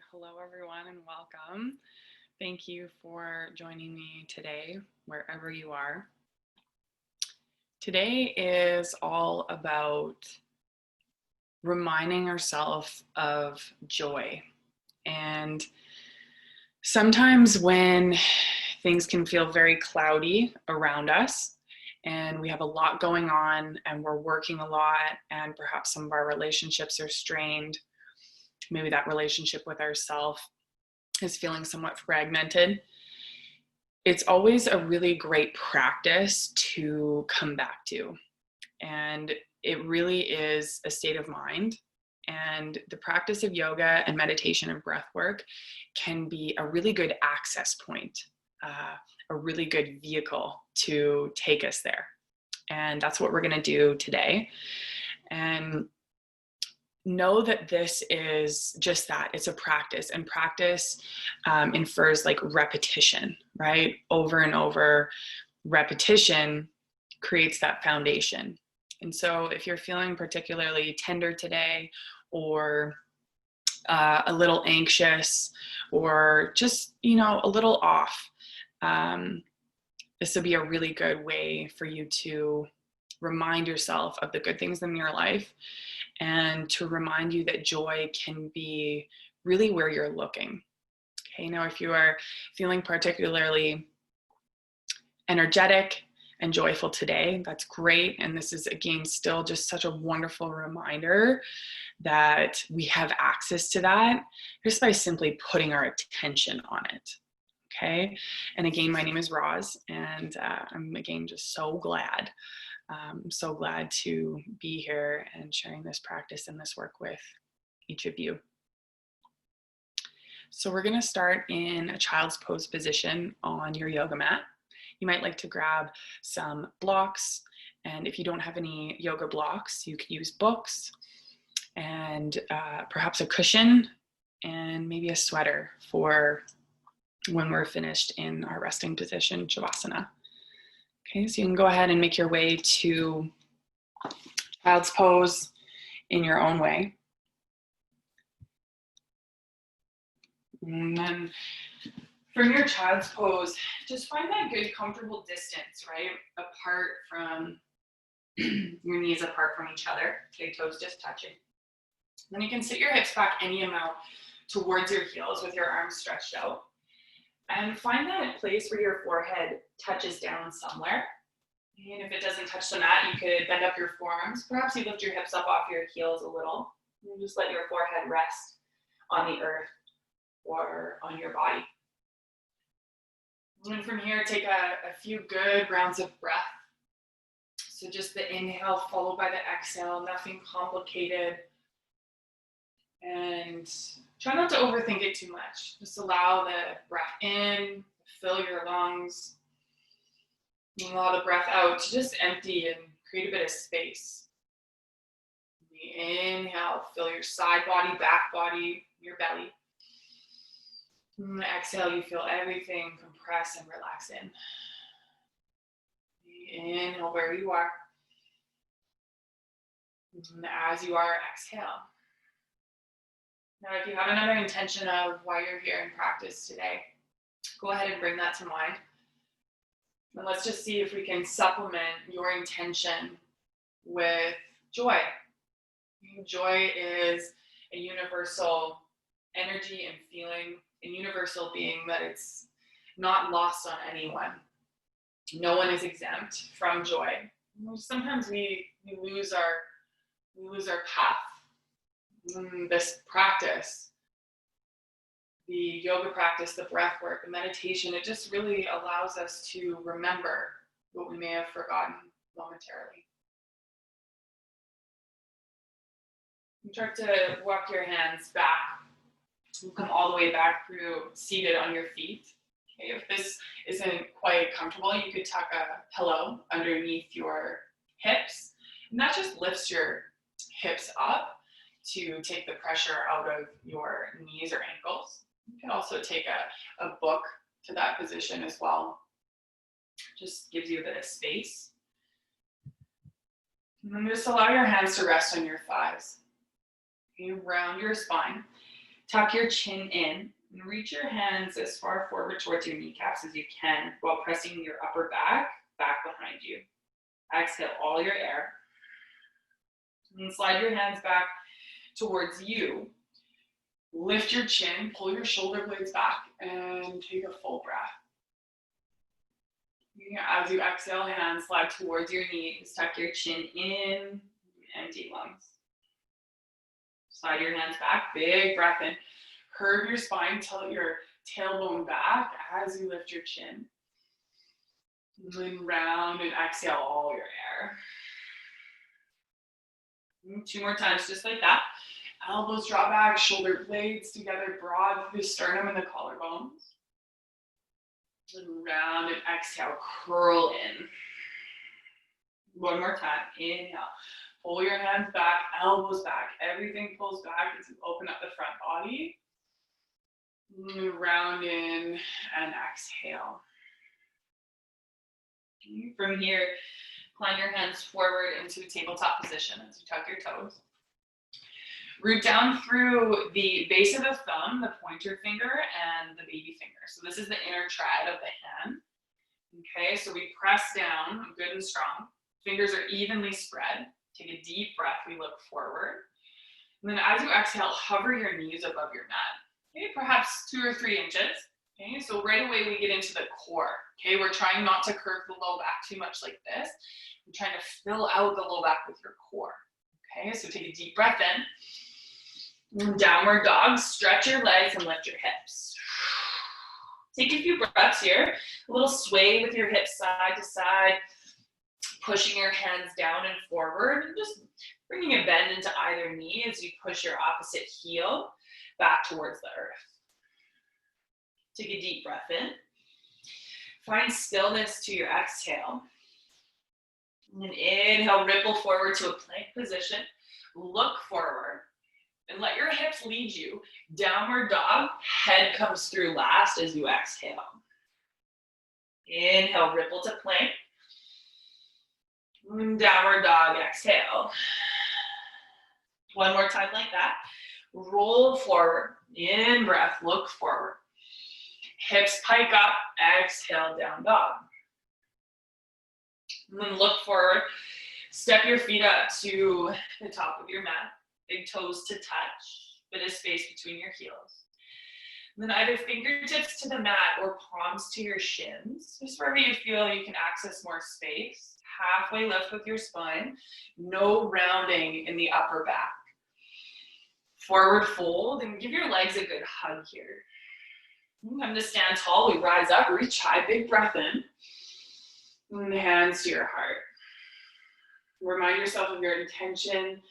Hello, everyone, and welcome. Thank you for joining me today, wherever you are. Today is all about reminding ourselves of joy. And sometimes when things can feel very cloudy around us, and we have a lot going on, and we're working a lot, and perhaps some of our relationships are strained, maybe that relationship with ourselves is feeling somewhat fragmented, it's always a really great practice to come back to. And it really is a state of mind. And the practice of yoga and meditation and breath work can be a really good access point, a really good vehicle to take us there. And that's what we're going to do today. And know that this is just that. It's a practice, and practice infers like repetition, right? Over and over. Repetition creates that foundation. And so if you're feeling particularly tender today, or a little anxious, or just, a little off, this would be a really good way for you to remind yourself of the good things in your life, and to remind you that joy can be really where you're looking. Okay, now if you are feeling particularly energetic and joyful today, that's great. And this is, again, still just such a wonderful reminder that we have access to that just by simply putting our attention on it. Okay, and again, my name is Roz, and I'm again just so glad. I'm so glad to be here and sharing this practice and this work with each of you. So we're going to start in a child's pose position on your yoga mat. You might like to grab some blocks, and if you don't have any yoga blocks, you could use books and perhaps a cushion and maybe a sweater for when we're finished in our resting position, Shavasana. Okay, so you can go ahead and make your way to child's pose in your own way. And then from your child's pose, just find that good, comfortable distance, right? Apart from your knees, apart from each other, big toes just touching. Then you can sit your hips back any amount towards your heels with your arms stretched out. And find that place where your forehead touches down somewhere. And if it doesn't touch the mat, you could bend up your forearms. Perhaps you lift your hips up off your heels a little. And just let your forehead rest on the earth or on your body. And from here, take a few good rounds of breath. So just the inhale followed by the exhale, nothing complicated. And try not to overthink it too much. Just allow the breath in, fill your lungs. And allow the breath out to just empty and create a bit of space. Inhale, fill your side body, back body, your belly. And exhale, you feel everything compress and relax in. Inhale where you are. And as you are, exhale. Now, if you have another intention of why you're here in practice today, go ahead and bring that to mind. And let's just see if we can supplement your intention with joy. Joy is a universal energy and feeling, a universal being that it's not lost on anyone. No one is exempt from joy. Sometimes we lose our path. This practice, the yoga practice, the breath work, the meditation, it just really allows us to remember what we may have forgotten momentarily. You start to walk your hands back. You come all the way back through seated on your feet. Okay, if this isn't quite comfortable, you could tuck a pillow underneath your hips, and that just lifts your hips up to take the pressure out of your knees or ankles. You can also take a book to that position as well. Just gives you a bit of space. And then just allow your hands to rest on your thighs. You round your spine. Tuck your chin in and reach your hands as far forward towards your kneecaps as you can while pressing your upper back behind you. Exhale all your air. And slide your hands back towards you. Lift your chin, pull your shoulder blades back, and take a full breath. As you exhale, hands slide towards your knees. Tuck your chin in, empty lungs. Slide your hands back, big breath in. Curve your spine, tilt your tailbone back as you lift your chin. And then round and exhale all your air. 2 more times, just like that. Elbows draw back, shoulder blades together, broad through the sternum and the collarbones. And round and exhale, curl in. 1 more time, inhale. Pull your hands back, elbows back. Everything pulls back as you open up the front body. Round in and exhale. From here, climb your hands forward into tabletop position as you tuck your toes. Root down through the base of the thumb, the pointer finger, and the baby finger. So this is the inner trad of the hand. Okay, so we press down good and strong. Fingers are evenly spread. Take a deep breath, we look forward. And then as you exhale, hover your knees above your mat. Okay, perhaps 2 or 3 inches. Okay, so right away we get into the core. Okay, we're trying not to curve the low back too much like this. We're trying to fill out the low back with your core. Okay, so take a deep breath in. Downward dog, stretch your legs and lift your hips. Take a few breaths here. A little sway with your hips side to side, pushing your hands down and forward, and just bringing a bend into either knee as you push your opposite heel back towards the earth. Take a deep breath in. Find stillness to your exhale. And then inhale, ripple forward to a plank position. Look forward and let your hips lead you. Downward dog, head comes through last as you exhale. Inhale, ripple to plank. And downward dog, exhale. 1 more time like that. Roll forward, in breath, look forward. Hips pike up, exhale, down dog. And then look forward, step your feet up to the top of your mat. Big toes to touch, bit of space between your heels. And then either fingertips to the mat or palms to your shins. Just wherever you feel you can access more space. Halfway lift with your spine. No rounding in the upper back. Forward fold and give your legs a good hug here. Come to stand tall, we rise up, reach high, big breath in. And hands to your heart. Remind yourself of your intention.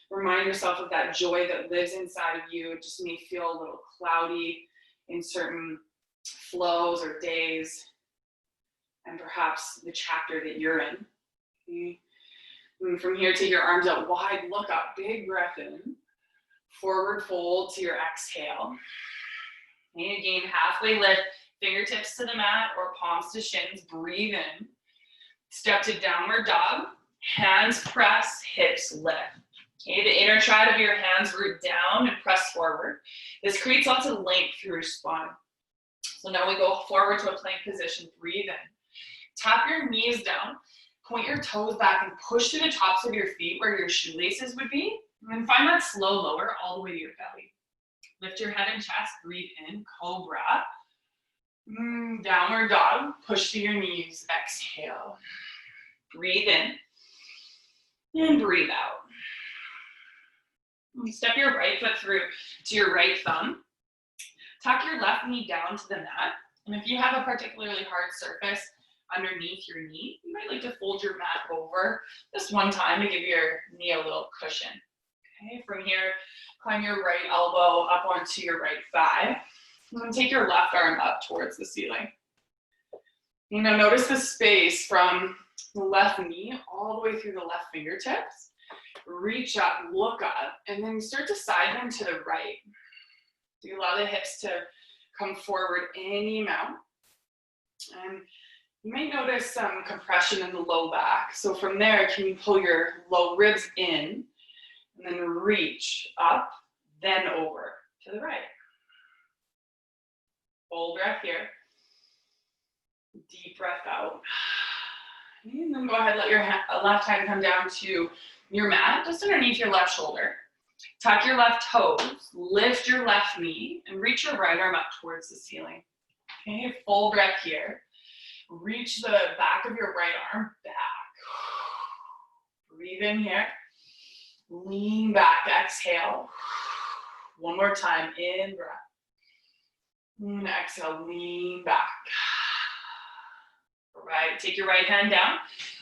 Remind yourself of that joy that lives inside of you. It just may feel a little cloudy in certain flows or days, and perhaps the chapter that you're in. Okay. And from here, take your arms out wide, look up, big breath in. Forward fold to your exhale. And again, halfway lift, fingertips to the mat or palms to shins, breathe in. Step to downward dog, hands press, hips lift. Okay, the inner trad of your hands root down and press forward. This creates lots of length through your spine. So now we go forward to a plank position, breathe in. Tap your knees down, point your toes back and push to the tops of your feet where your shoelaces would be. And then find that slow lower all the way to your belly. Lift your head and chest, breathe in, cobra. Downward dog, push to your knees, exhale. Breathe in and breathe out. Step your right foot through to your right thumb. Tuck your left knee down to the mat. And if you have a particularly hard surface underneath your knee, you might like to fold your mat over just one time to give your knee a little cushion. Okay, from here, climb your right elbow up onto your right thigh. And then take your left arm up towards the ceiling. Notice the space from the left knee all the way through the left fingertips. Reach up, look up, and then start to side them to the right. So you allow the hips to come forward any amount. And you might notice some compression in the low back. So from there, can you pull your low ribs in and then reach up, then over to the right. Full breath here. Deep breath out. And then go ahead, let your left hand come down to your mat, just underneath your left shoulder. Tuck your left toes, lift your left knee, and reach your right arm up towards the ceiling. Okay, full breath here. Reach the back of your right arm back. Breathe in here. Lean back, exhale. One more time, in breath. And exhale, lean back. All right, take your right hand down.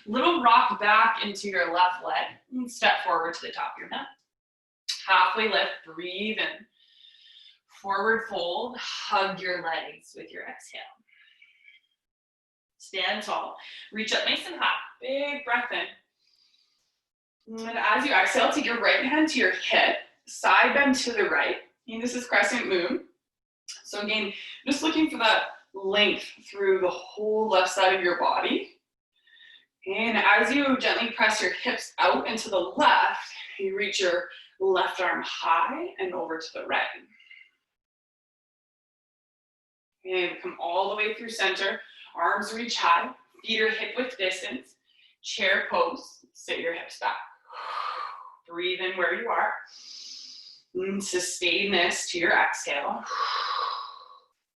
Little rock back into your left leg and step forward to the top of your mat. Halfway lift, breathe in. Forward fold, hug your legs with your exhale. Stand tall, reach up nice and high, big breath in. And as you exhale, take your right hand to your hip, side bend to the right. And this is crescent moon. So again, just looking for that length through the whole left side of your body. And as you gently press your hips out and to the left, you reach your left arm high and over to the right. And come all the way through center. Arms reach high, feet are hip width distance. Chair pose, sit your hips back. Breathe in where you are. And sustain this to your exhale.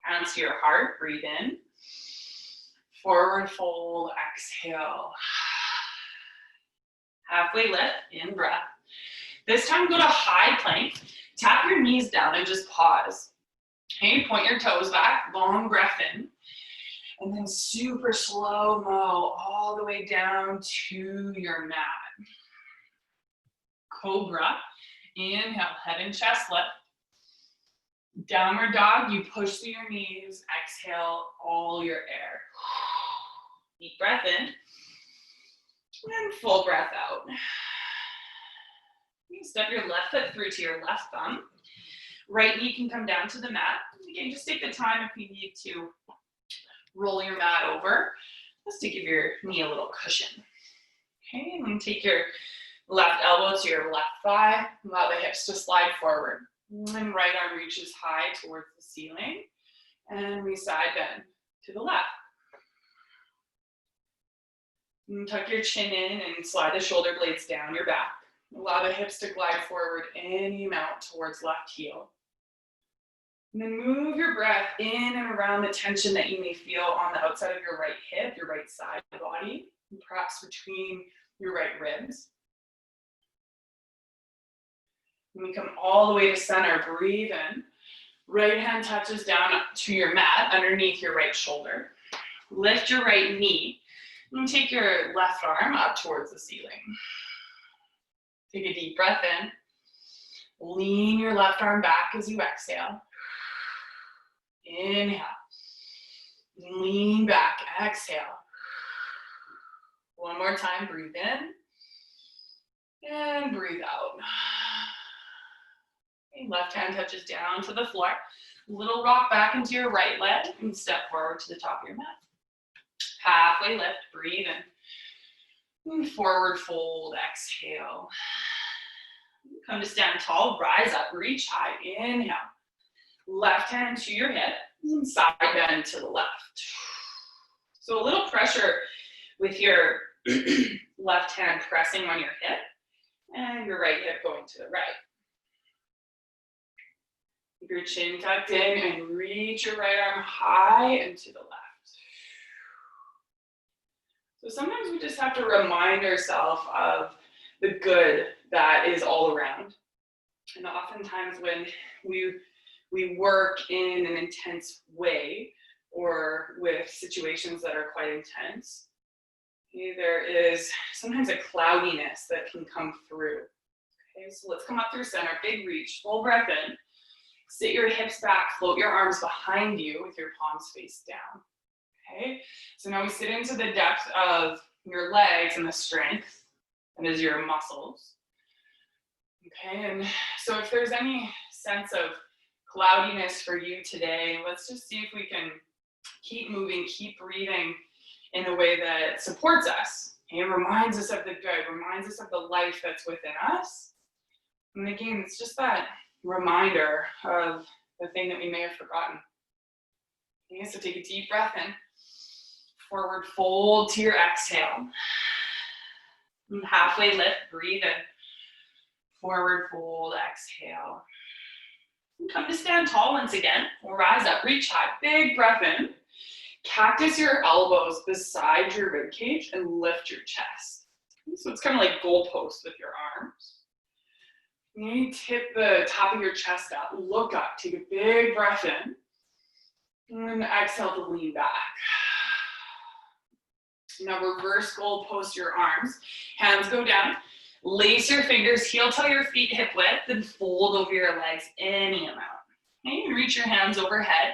Hands to your heart, breathe in. Forward fold, exhale. Halfway lift, in breath. This time go to high plank. Tap your knees down and just pause. Okay, point your toes back, long breath in. And then super slow-mo all the way down to your mat. Cobra. Inhale, head and chest lift. Downward dog, you push through your knees. Exhale all your air. Deep breath in. And full breath out. You can step your left foot through to your left thumb. Right knee can come down to the mat. Again, just take the time if you need to roll your mat over, just to give your knee a little cushion. Okay, and then take your left elbow to your left thigh. Allow the hips to slide forward. And right arm reaches high towards the ceiling. And we side bend to the left. And tuck your chin in and slide the shoulder blades down your back. Allow the hips to glide forward any amount towards left heel. And then move your breath in and around the tension that you may feel on the outside of your right hip, your right side of the body, and perhaps between your right ribs. And we come all the way to center, breathe in. Right hand touches down to your mat underneath your right shoulder. Lift your right knee and take your left arm up towards the ceiling. Take a deep breath in. Lean your left arm back as you exhale. Inhale. Lean back, exhale. One more time, breathe in. And breathe out. Okay, left hand touches down to the floor. Little rock back into your right leg and step forward to the top of your mat. Halfway lift, breathe in. And forward fold, exhale. Come to stand tall, rise up, reach high, inhale. Left hand to your hip, and side bend to the left. So a little pressure with your left hand pressing on your hip, and your right hip going to the right. Keep your chin tucked in and reach your right arm high and to the left. So sometimes we just have to remind ourselves of the good that is all around. And oftentimes when we work in an intense way or with situations that are quite intense, there is sometimes a cloudiness that can come through. Okay, so let's come up through center, big reach, full breath in. Sit your hips back, float your arms behind you with your palms face down. Okay, so now we sit into the depth of your legs and the strength that is your muscles. Okay, and so if there's any sense of cloudiness for you today, let's just see if we can keep moving, keep breathing in a way that supports us and reminds us of the good, reminds us of the life that's within us. And again, it's just that reminder of the thing that we may have forgotten. Okay, so take a deep breath in. Forward fold to your exhale. And halfway lift, breathe in. Forward fold, exhale. And come to stand tall once again. We'll rise up, reach high, big breath in. Cactus your elbows beside your rib cage and lift your chest. So it's kind of like goalposts with your arms. You tip the top of your chest up, look up, take a big breath in, and then exhale to lean back. Now reverse goalpost your arms, hands go down, lace your fingers, heel toe your feet hip width, and fold over your legs any amount. Okay, you can reach your hands overhead,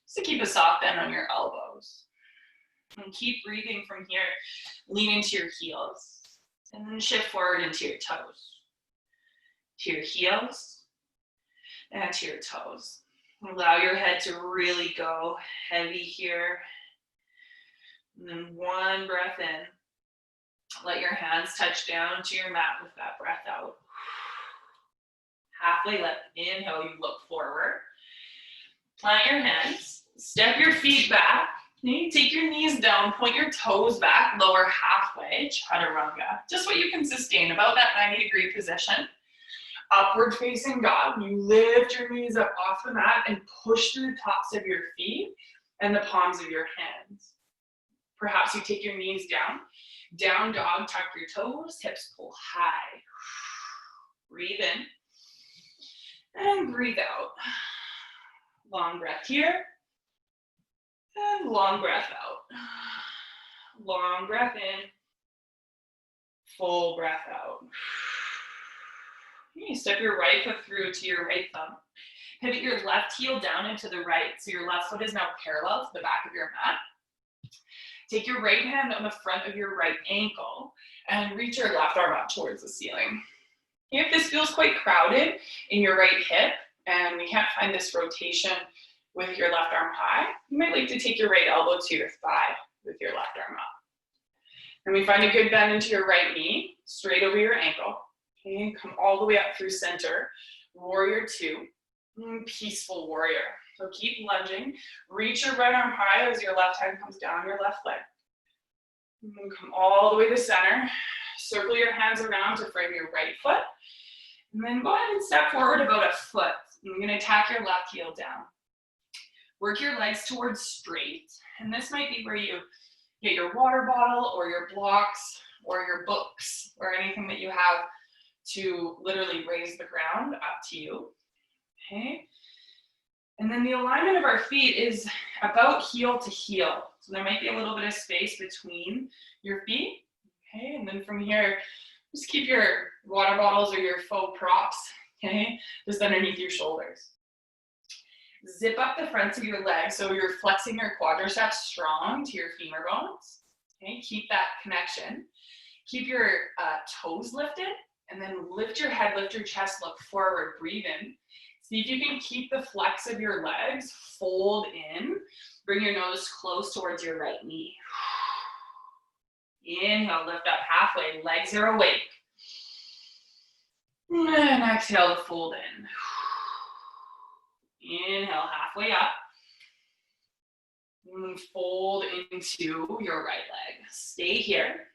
just to keep a soft bend on your elbows. And keep breathing from here, lean into your heels, and then shift forward into your toes. To your heels, and to your toes. Allow your head to really go heavy here. And then one breath in. Let your hands touch down to your mat with that breath out. Halfway lift, inhale, you look forward. Plant your hands, step your feet back. Take your knees down, point your toes back, lower halfway, chaturanga. Just what you can sustain, about that 90-degree position. Upward facing dog, you lift your knees up off the mat and push through the tops of your feet and the palms of your hands. Perhaps you take your knees down. Down dog, tuck your toes, hips pull high. Breathe in and breathe out. Long breath here and long breath out. Long breath in, full breath out. You step your right foot through to your right thumb. Pivot your left heel down into the right, so your left foot is now parallel to the back of your mat. Take your right hand on the front of your right ankle and reach your left arm up towards the ceiling. If this feels quite crowded in your right hip and we can't find this rotation with your left arm high, you might like to take your right elbow to your thigh with your left arm up. And we find a good bend into your right knee, straight over your ankle. Okay, come all the way up through center. Warrior two, peaceful warrior. So keep lunging. Reach your right arm high as your left hand comes down your left leg. And then come all the way to center. Circle your hands around to frame your right foot. And then go ahead and step forward about a foot. You're going to tack your left heel down. Work your legs towards straight. And this might be where you get your water bottle or your blocks or your books or anything that you have to literally raise the ground, up to you. Okay. And then the alignment of our feet is about heel to heel. So there might be a little bit of space between your feet. Okay, and then from here, just keep your water bottles or your faux props, okay, just underneath your shoulders. Zip up the fronts of your legs so you're flexing your quadriceps strong to your femur bones. Okay, keep that connection. Keep your toes lifted, and then lift your head, lift your chest, look forward, breathe in. See if you can keep the flex of your legs, fold in, bring your nose close towards your right knee. Inhale, lift up halfway, legs are awake. And exhale to fold in. Inhale, halfway up. And fold into your right leg. Stay here.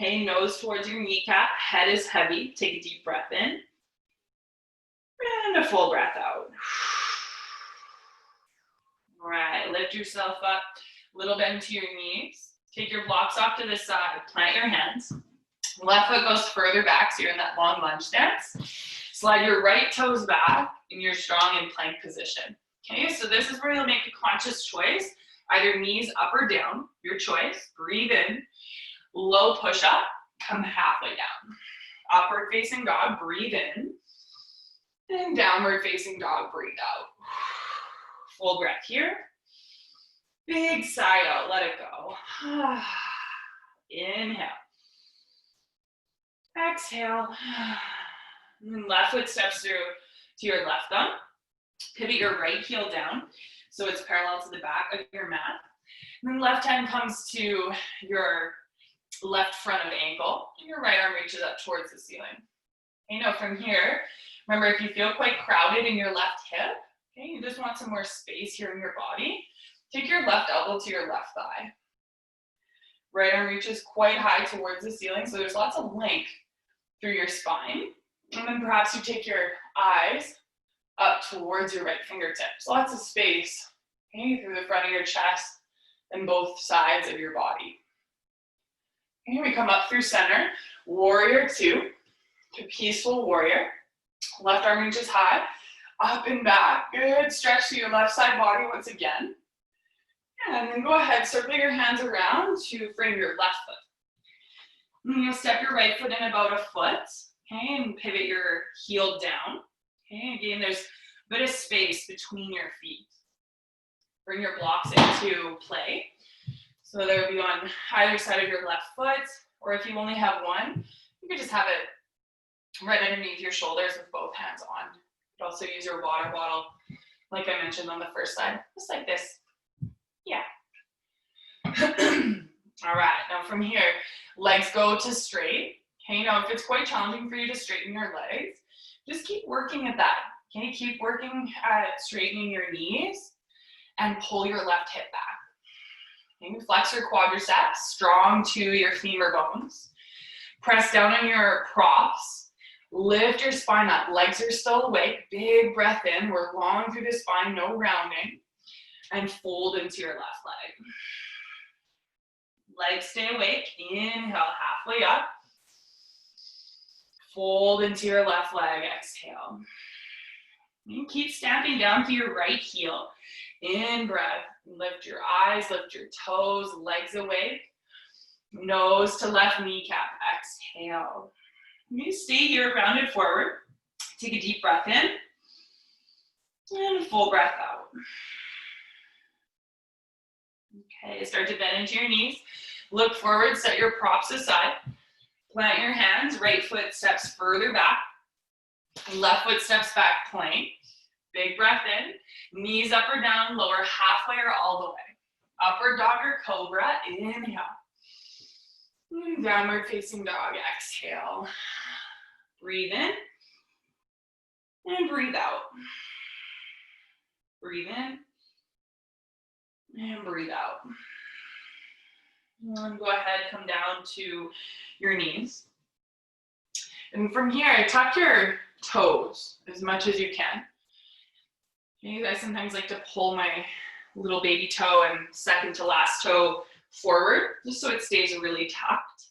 Okay, nose towards your kneecap, head is heavy. Take a deep breath in. And a full breath out. All right, lift yourself up, little bend to your knees. Take your blocks off to the side, plant your hands. Left foot goes further back, so you're in that long lunge stance. Slide your right toes back, and you're strong in plank position. Okay, so this is where you'll make a conscious choice, either knees up or down, your choice. Breathe in, low push up, come halfway down. Upward facing dog, breathe in. And downward facing dog, breathe out. Full breath here. Big sigh out, let it go. Inhale. Exhale. And then left foot steps through to your left thumb. Pivot your right heel down so it's parallel to the back of your mat. And then left hand comes to your left front of ankle. And your right arm reaches up towards the ceiling. Okay, now from here, Remember, if you feel quite crowded in your left hip, okay, you just want some more space here in your body, take your left elbow to your left thigh. Right arm reaches quite high towards the ceiling, so there's lots of length through your spine. And then perhaps you take your eyes up towards your right fingertips. Lots of space, okay, through the front of your chest and both sides of your body. Okay, we come up through center, warrior two to peaceful warrior. Left arm reaches high, up and back. Good stretch to your left side body once again. And then go ahead, circle your hands around to frame your left foot. And you'll step your right foot in about a foot, okay, and pivot your heel down. Okay, again, there's a bit of space between your feet. Bring your blocks into play. So they'll be on either side of your left foot, or if you only have one, you could just have it right underneath your shoulders with both hands on. You could also use your water bottle, like I mentioned on the first side, just like this. Yeah. All right, now from here, legs go to straight. Okay, now if it's quite challenging for you to straighten your legs, just keep working at that. Okay, keep working at straightening your knees and pull your left hip back. Okay, flex your quadriceps, strong to your femur bones. Press down on your props. Lift your spine up. Legs are still awake. Big breath in. We're long through the spine, no rounding. And fold into your left leg. Legs stay awake. Inhale, halfway up. Fold into your left leg. Exhale. And keep stamping down to your right heel. In breath. Lift your eyes, lift your toes, legs awake. Nose to left kneecap. Exhale. You stay here, rounded forward. Take a deep breath in. And a full breath out. Okay, start to bend into your knees. Look forward, set your props aside. Plant your hands, right foot steps further back. Left foot steps back, plank. Big breath in. Knees up or down, lower halfway or all the way. Upward dog or cobra, inhale. And downward facing dog, exhale. Breathe in. And breathe out. Breathe in. And breathe out. And go ahead, come down to your knees. And from here, tuck your toes as much as you can. Okay, I sometimes like to pull my little baby toe and second to last toe forward, just so it stays really tucked.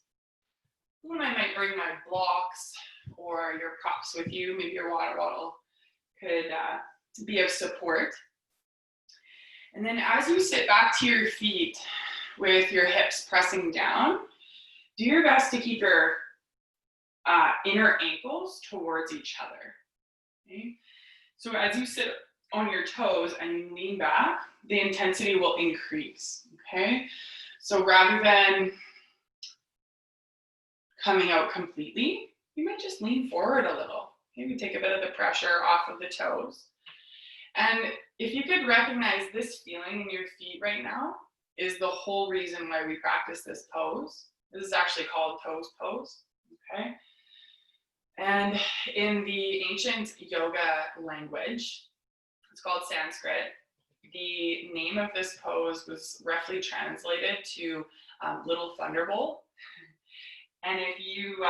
And I might bring my blocks or your props with you. Maybe your water bottle could be of support. And then as you sit back to your feet with your hips pressing down, do your best to keep your inner ankles towards each other. Okay? So as you sit on your toes and you lean back, the intensity will increase, okay? So rather than coming out completely, you might just lean forward a little. Maybe take a bit of the pressure off of the toes. And if you could recognize this feeling in your feet right now is the whole reason why we practice this pose. This is actually called toes pose, okay? And in the ancient yoga language, it's called Sanskrit. The name of this pose was roughly translated to Little Thunderbolt. And if you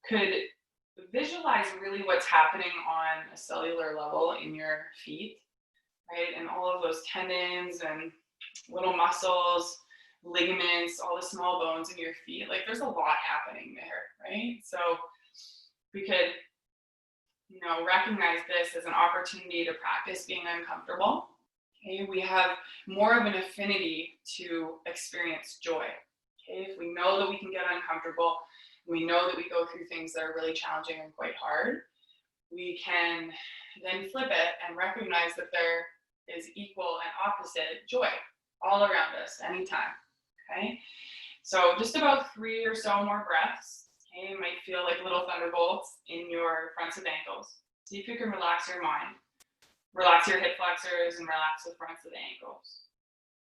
could visualize really what's happening on a cellular level in your feet, right? And all of those tendons and little muscles, ligaments, all the small bones in your feet, like there's a lot happening there, right? So we could, recognize this as an opportunity to practice being uncomfortable. Okay, we have more of an affinity to experience joy. Okay, if we know that we can get uncomfortable, we know that we go through things that are really challenging and quite hard, we can then flip it and recognize that there is equal and opposite joy all around us anytime. Okay, so just about 3 or so more breaths. Okay, you might feel like little thunderbolts in your fronts of ankles. See if you can relax your mind. Relax your hip flexors and relax the fronts of the ankles.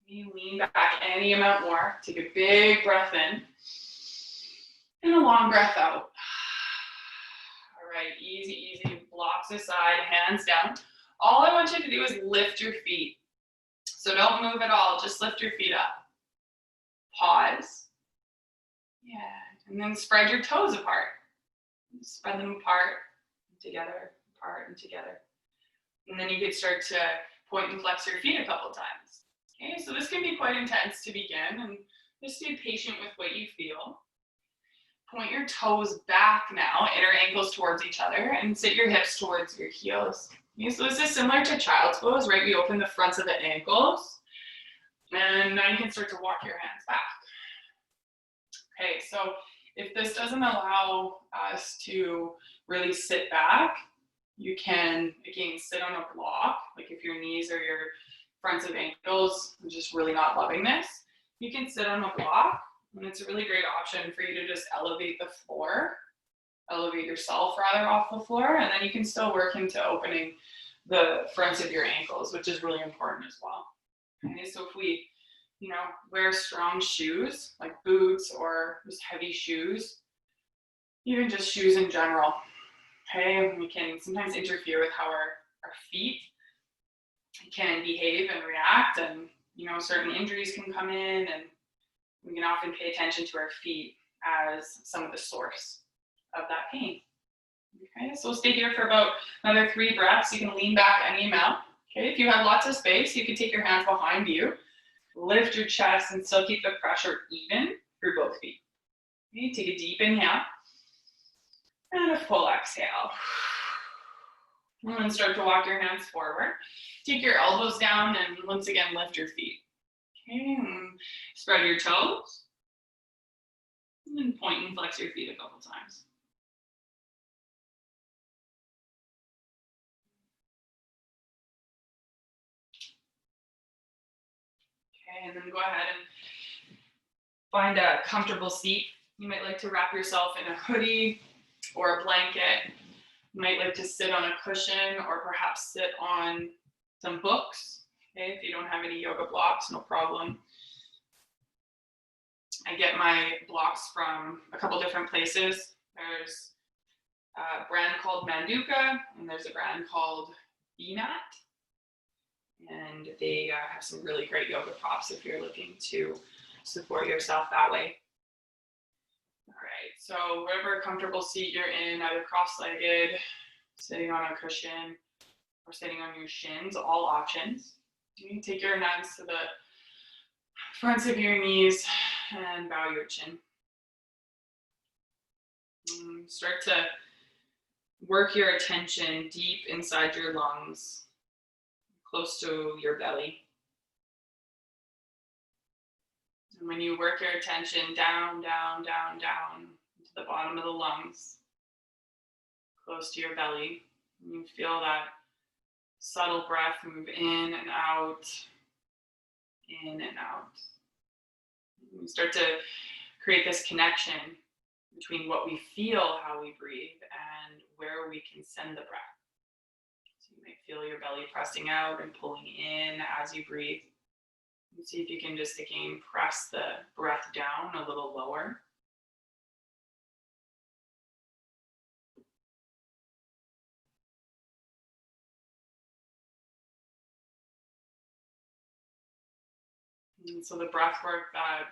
You lean back any amount more. Take a big breath in and a long breath out. All right, easy, easy, blocks aside, hands down. All I want you to do is lift your feet. So don't move at all, just lift your feet up. Pause. Yeah, and then spread your toes apart. Spread them apart, and together, apart, and together. And then you could start to point and flex your feet a couple times. Okay, so this can be quite intense to begin, and just be patient with what you feel. Point your toes back now, inner ankles towards each other, and sit your hips towards your heels. Okay, so this is similar to child's pose, right? We open the fronts of the ankles, and now you can start to walk your hands back. Okay, so if this doesn't allow us to really sit back, you can, again, sit on a block. Like if your knees or your fronts of ankles are just really not loving this, you can sit on a block, and it's a really great option for you to just elevate the floor, elevate yourself rather off the floor, and then you can still work into opening the fronts of your ankles, which is really important as well. Okay, so if we, wear strong shoes, like boots or just heavy shoes, even just shoes in general, okay, we can sometimes interfere with how our feet can behave and react, and certain injuries can come in, and we can often pay attention to our feet as some of the source of that pain. Okay, so we'll stay here for about another 3 breaths. You can lean back any amount. Okay, if you have lots of space, you can take your hands behind you, lift your chest, and still keep the pressure even through both feet. Okay, take a deep inhale and a full exhale. And then start to walk your hands forward. Take your elbows down and once again lift your feet. Okay, and spread your toes. And then point and flex your feet a couple times. Okay, and then go ahead and find a comfortable seat. You might like to wrap yourself in a hoodie or a blanket. You might like to sit on a cushion or perhaps sit on some books. Okay, if you don't have any yoga blocks, no problem. I get my blocks from a couple different places. There's a brand called Manduka, and there's a brand called BMAT. And they have some really great yoga props if you're looking to support yourself that way. All right, so whatever comfortable seat you're in, either cross-legged, sitting on a cushion, or sitting on your shins, all options. You can take your hands to the fronts of your knees and bow your chin. And start to work your attention deep inside your lungs, close to your belly. And when you work your attention down, down, down, down to the bottom of the lungs, close to your belly, you feel that subtle breath move in and out, in and out. We start to create this connection between what we feel, how we breathe, and where we can send the breath. So you might feel your belly pressing out and pulling in as you breathe. And see if you can just again press the breath down a little lower. And so the breath work that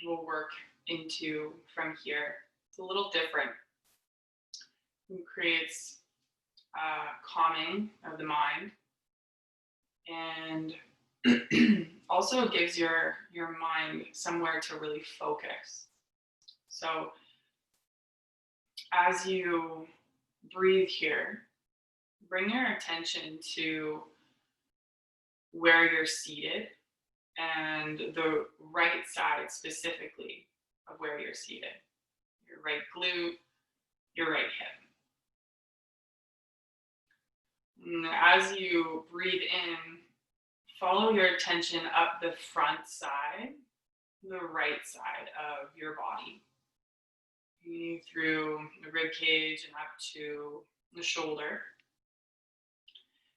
we'll work into from here, it's a little different. It creates calming of the mind, and also gives your mind somewhere to really focus. So as you breathe here, bring your attention to where you're seated and the right side specifically of where you're seated. Your right glute, your right hip. And as you breathe in, follow your attention up the front side, the right side of your body. Through the rib cage and up to the shoulder.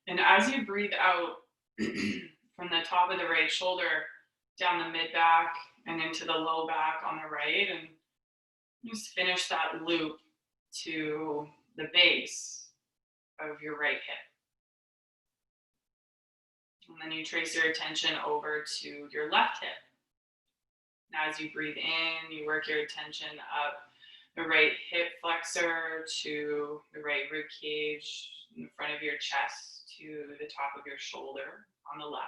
And as you breathe out from the top of the right shoulder down the mid back and into the low back on the right, and just finish that loop to the base of your right hip. And then you trace your attention over to your left hip. And as you breathe in, you work your attention up the right hip flexor to the right rib cage, in the front of your chest to the top of your shoulder on the left.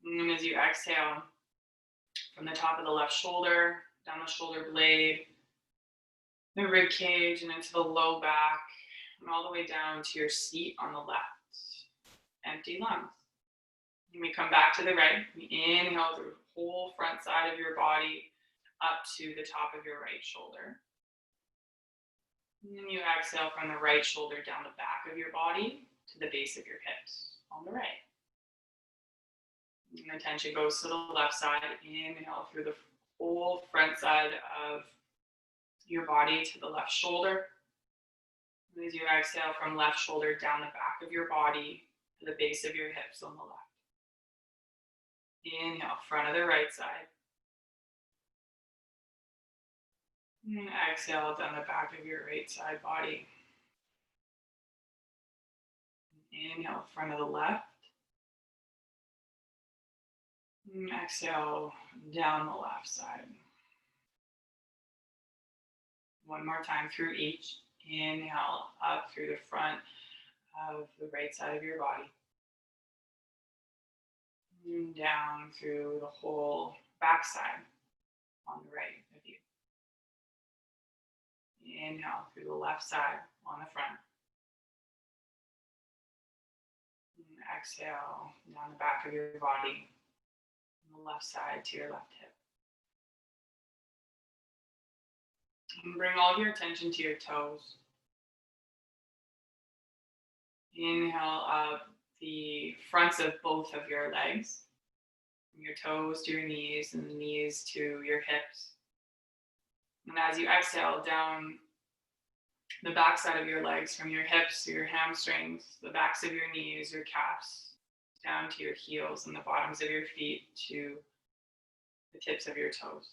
And as you exhale, from the top of the left shoulder, down the shoulder blade, the rib cage, and into the low back, and all the way down to your seat on the left. Empty lungs. And we come back to the right. We inhale through the whole front side of your body up to the top of your right shoulder. And then you exhale from the right shoulder down the back of your body to the base of your hips on the right. And attention goes to the left side. Inhale through the whole front side of your body to the left shoulder. And as you exhale from left shoulder down the back of your body to the base of your hips on the left. Inhale, front of the right side. And exhale down the back of your right side body. Inhale, front of the left. And exhale down the left side. One more time through each. Inhale up through the front of the right side of your body. And down through the whole back side on the right of you. Inhale through the left side on the front. And exhale down the back of your body, on the left side to your left hip. And bring all your attention to your toes. Inhale up the fronts of both of your legs, from your toes to your knees and the knees to your hips. And as you exhale down the back side of your legs, from your hips to your hamstrings, the backs of your knees, your calves, down to your heels and the bottoms of your feet to the tips of your toes.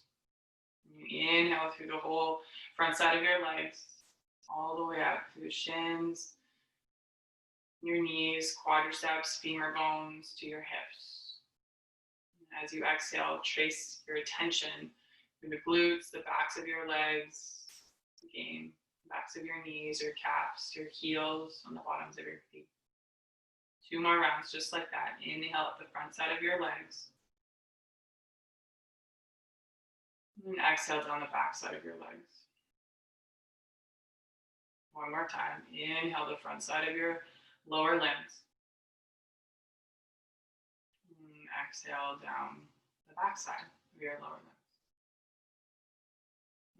And you inhale through the whole front side of your legs, all the way up through the shins, your knees, quadriceps, femur bones to your hips. And as you exhale, trace your attention through the glutes, the backs of your legs, again, backs of your knees, your calves, your heels, on the bottoms of your feet. 2 more rounds, just like that. Inhale up the front side of your legs. And exhale down the back side of your legs. One more time. Inhale the front side of your lower limbs. And exhale down the back side of your lower limbs.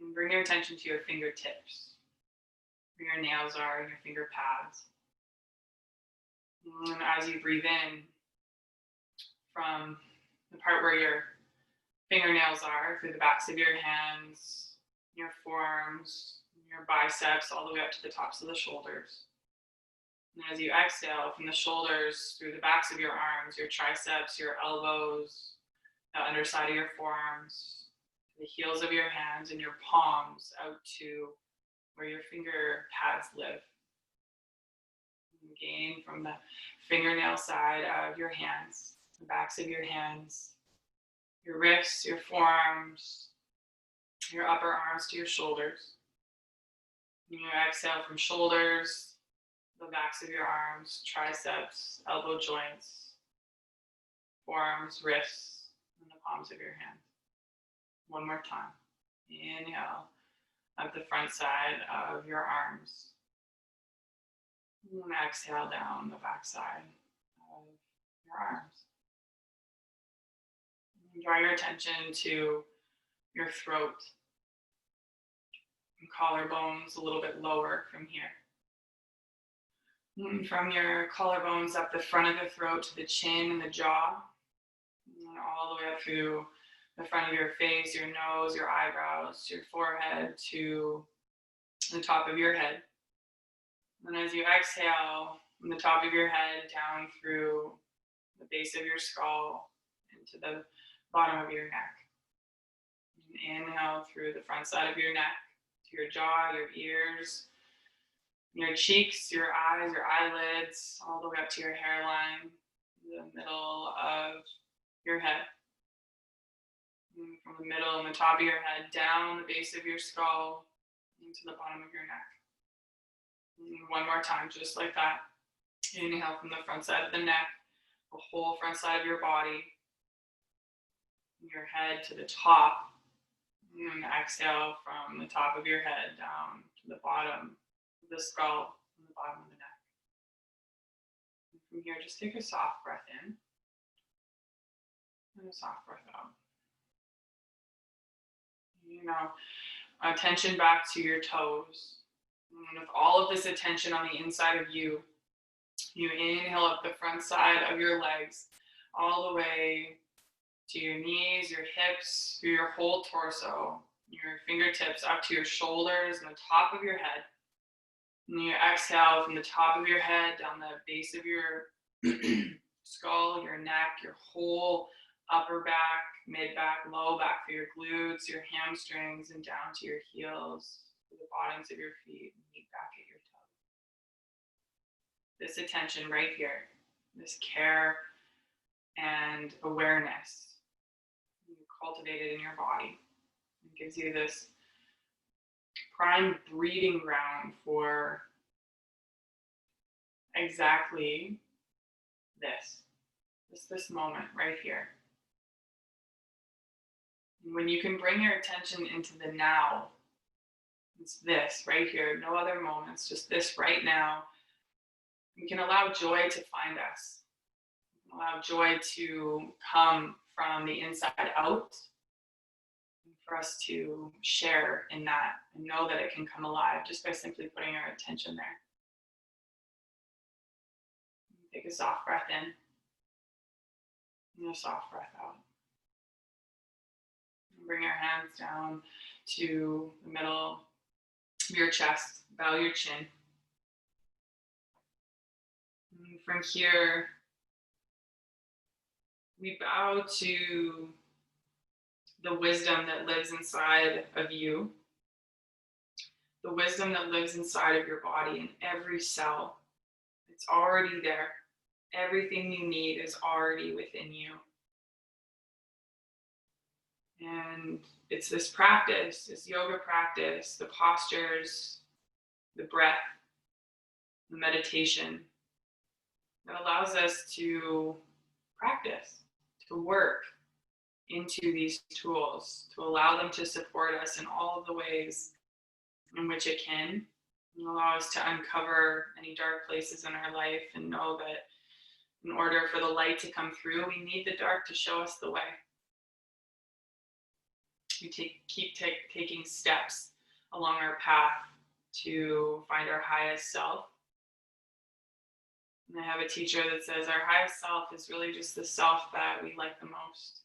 And bring your attention to your fingertips. Where your nails are and your finger pads. And as you breathe in, from the part where your fingernails are, through the backs of your hands, your forearms, your biceps, all the way up to the tops of the shoulders. And as you exhale, from the shoulders, through the backs of your arms, your triceps, your elbows, the underside of your forearms, the heels of your hands and your palms out to where your finger pads live. Again, from the fingernail side of your hands, the backs of your hands, your wrists, your forearms, your upper arms to your shoulders. And you exhale from shoulders, the backs of your arms, triceps, elbow joints, forearms, wrists, and the palms of your hands. One more time. Inhale up the front side of your arms. And exhale down the back side of your arms. And draw your attention to your throat and collarbones a little bit lower from here. And from your collarbones up the front of the throat to the chin and the jaw, and all the way up through the front of your face, your nose, your eyebrows, your forehead to the top of your head. And as you exhale from the top of your head down through the base of your skull into the bottom of your neck. And inhale through the front side of your neck to your jaw, your ears, Your cheeks, your eyes, your eyelids, all the way up to your hairline, the middle of your head. And from the middle and the top of your head, down the base of your skull, into the bottom of your neck. And one more time, just like that. Inhale from the front side of the neck, the whole front side of your body, your head to the top. And exhale from the top of your head down to the bottom of the skull and the bottom of the neck. And from here, just take a soft breath in and a soft breath out. Attention back to your toes. And with all of this attention on the inside of you, you inhale up the front side of your legs, all the way to your knees, your hips, through your whole torso, your fingertips up to your shoulders and the top of your head. And you exhale from the top of your head down the base of your skull, your neck, your whole upper back, mid back, low back for your glutes, your hamstrings, and down to your heels, to the bottoms of your feet, and meet back at your toes. This attention right here, this care and awareness, you cultivate it in your body. It gives you this prime breeding ground for exactly this moment right here. And when you can bring your attention into the now, it's this right here, no other moments, just this right now. You can allow joy to find us. Allow joy to come from the inside out, and for us to share in that and know that it can come alive just by simply putting our attention there. Take a soft breath in and a soft breath out. And bring our hands down to the middle of your chest, bow your chin. And from here, we bow to the wisdom that lives inside of you, the wisdom that lives inside of your body in every cell. It's already there. Everything you need is already within you. And it's this practice, this yoga practice, the postures, the breath, the meditation that allows us to practice, to work into these tools, to allow them to support us in all of the ways in which it can, and allow us to uncover any dark places in our life and know that in order for the light to come through, we need the dark to show us the way. We keep taking steps along our path to find our highest self. And I have a teacher that says our highest self is really just the self that we like the most.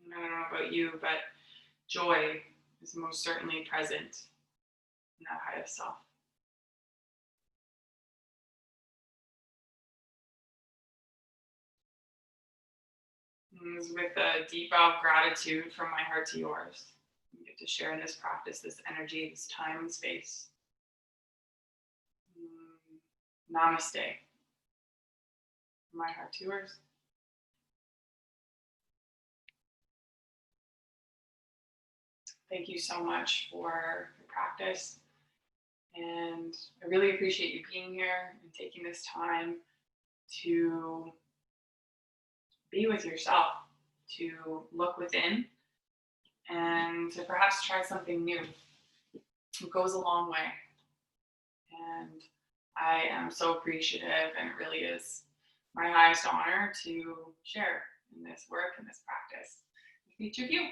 And I don't know about you, but joy is most certainly present in that highest self. And it was with a deep bow of gratitude from my heart to yours. We get to share in this practice, this energy, this time and space. Namaste. From my heart to yours. Thank you so much for your practice. And I really appreciate you being here and taking this time to be with yourself, to look within, and to perhaps try something new. It goes a long way. And I am so appreciative, and it really is my highest honor to share in this work and this practice with each of you.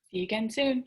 See you again soon.